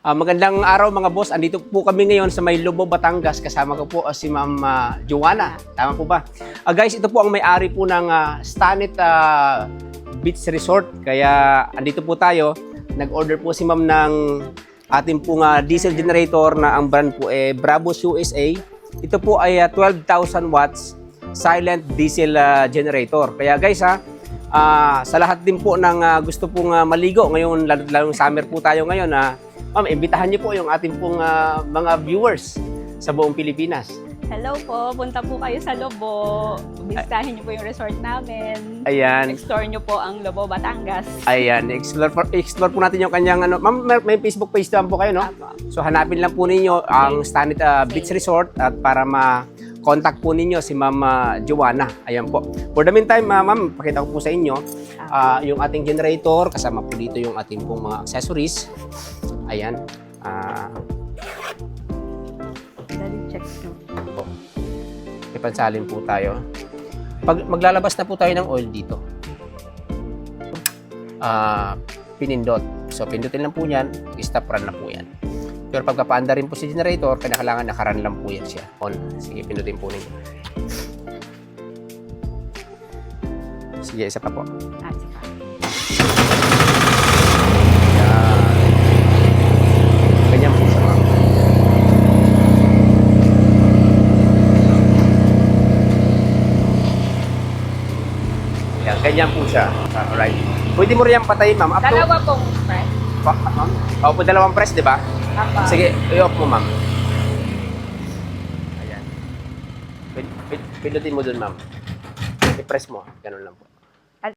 Magandang araw mga boss. Andito po kami ngayon sa may Lobo, Batangas. Kasama ko po si Ma'am Joanna. Tama po ba? Guys, ito po ang may-ari po ng Stanit Beach Resort. Kaya andito po tayo. Nag-order po si Ma'am ng ating pong diesel generator na ang brand po Brabus USA. Ito po ay 12,000 watts silent diesel generator. Kaya guys sa lahat din po ng gusto pong maligo ngayon, lalong summer po tayo ngayon, ma'am, imbitahan niyo po yung ating pong mga viewers sa buong Pilipinas. Hello po, punta po kayo sa Lobo. Bisitahin niyo po yung resort namin. Ayan. Explore niyo po ang Lobo, Batangas. Ayan, explore po natin yung kanyang ma'am, may Facebook page naman po kayo, no? Apo. So hanapin lang po ninyo ang Stanit Beach Resort at para ma-contact po ninyo si Ma'am Joanna. Ayan po. For the meantime, ma'am, pakita ko po sa inyo yung ating generator. Kasama po dito yung ating pong mga accessories. Ayan. Dali check nyo. Ipansalin po tayo. Pag maglalabas na po tayo ng oil dito, pinindot. So, pindutin lang po yan, stop run na po yan. Pero pagpapaanda rin po si generator, kailangan nakaran lang po yan siya. On. Sige, pindutin po ninyo. Sige, isa pa po. Sige. Yan. Ganyan po siya, ma'am. Yan, ganyan po siya. Alright. Pwede mo rin patayin, ma'am. Dalawa pong press. Ma'am? Opo, dalawang press, di ba? Apa. Sige, i-off mo, ma'am. Ayan. Pindutin mo dun, ma'am. I-press mo. Ganun lang po.